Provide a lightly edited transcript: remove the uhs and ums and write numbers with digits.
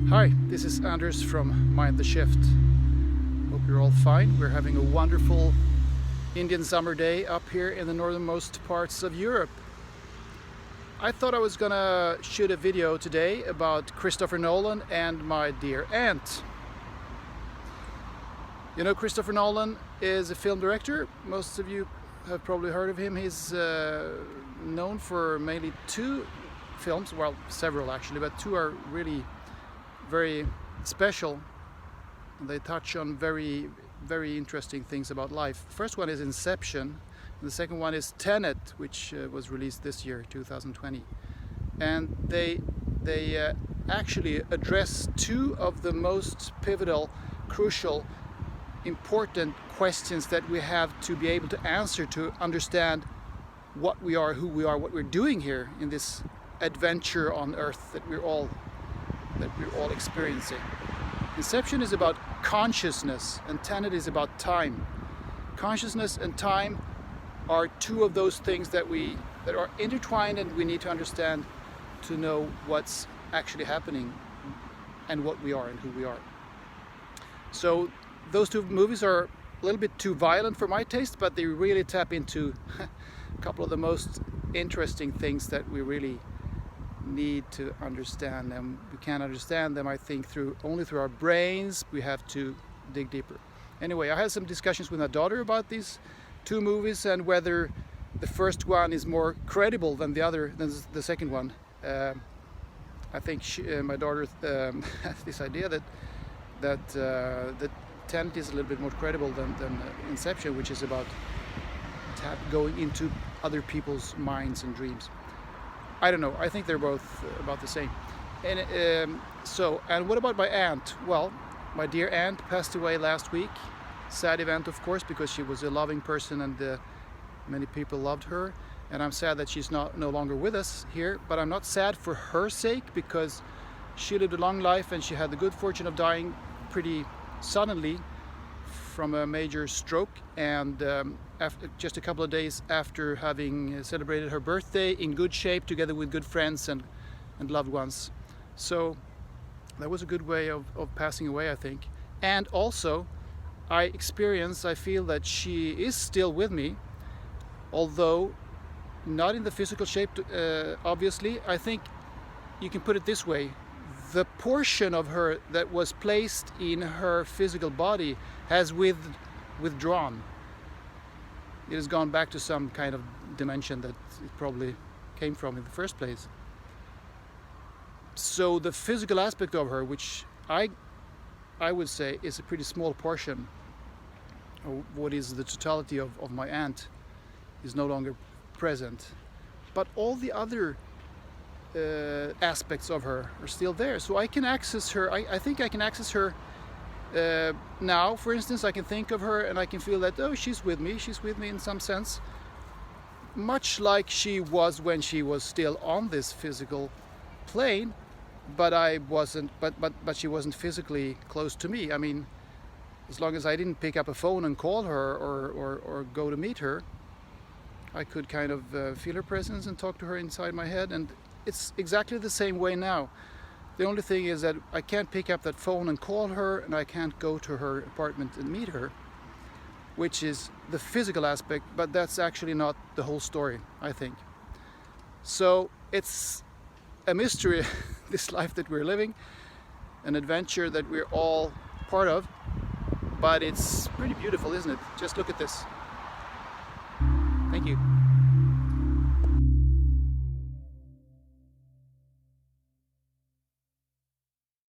Hi, this is Anders from Mind the Shift. Hope you're all fine. We're having a wonderful Indian summer day up here in the northernmost parts of Europe. I thought I was gonna shoot a video today about Christopher Nolan and my dear aunt. You know, Christopher Nolan is a film director. Most of you have probably heard of him. He's known for mainly two films, well, several actually, but two are really very special. They touch on very interesting things about life. First one is Inception, and the second one is Tenet, which was released this year, 2020. And they actually address two of the most pivotal, crucial, important questions that we have to be able to answer to understand what we are, who we are, what we're doing here in this adventure on Earth that we're all experiencing. Inception is about consciousness and Tenet is about time. Consciousness and time are two of those things that are intertwined, and we need to understand to know what's actually happening and what we are and who we are. So those two movies are a little bit too violent for my taste, but they really tap into a couple of the most interesting things that we really need to understand them. We can't understand them, I think, only through our brains. We have to dig deeper. Anyway, I had some discussions with my daughter about these two movies and whether the first one is more credible than the second one. I think my daughter has this idea that Tenet is a little bit more credible than Inception, which is about going into other people's minds and dreams. I don't know. I think they're both about the same. And and what about my aunt? Well, my dear aunt passed away last week. Sad event, of course, because she was a loving person and many people loved her. And I'm sad that she's no longer with us here. But I'm not sad for her sake, because she lived a long life and she had the good fortune of dying pretty suddenly from a major stroke, and just a couple of days after having celebrated her birthday in good shape together with good friends and loved ones. So that was a good way of passing away, I think. And also I feel that she is still with me, although not in the physical shape, obviously. I think you can put it this way: the portion of her that was placed in her physical body has withdrawn. It has gone back to some kind of dimension that it probably came from in the first place. So the physical aspect of her, which I would say is a pretty small portion of what is the totality of my aunt, is no longer present. But all the other aspects of her are still there, so I can access her. I think I can access her now. For instance, I can think of her and I can feel that, oh, she's with me in some sense, much like she was when she was still on this physical plane, but she wasn't physically close to me. I mean, as long as I didn't pick up a phone and call her or go to meet her, I could kind of feel her presence and talk to her inside my head. And it's exactly the same way now. The only thing is that I can't pick up that phone and call her, and I can't go to her apartment and meet her, which is the physical aspect, but that's actually not the whole story, I think. So it's a mystery, this life that we're living, an adventure that we're all part of, but it's pretty beautiful, isn't it? Just look at this. Thank you.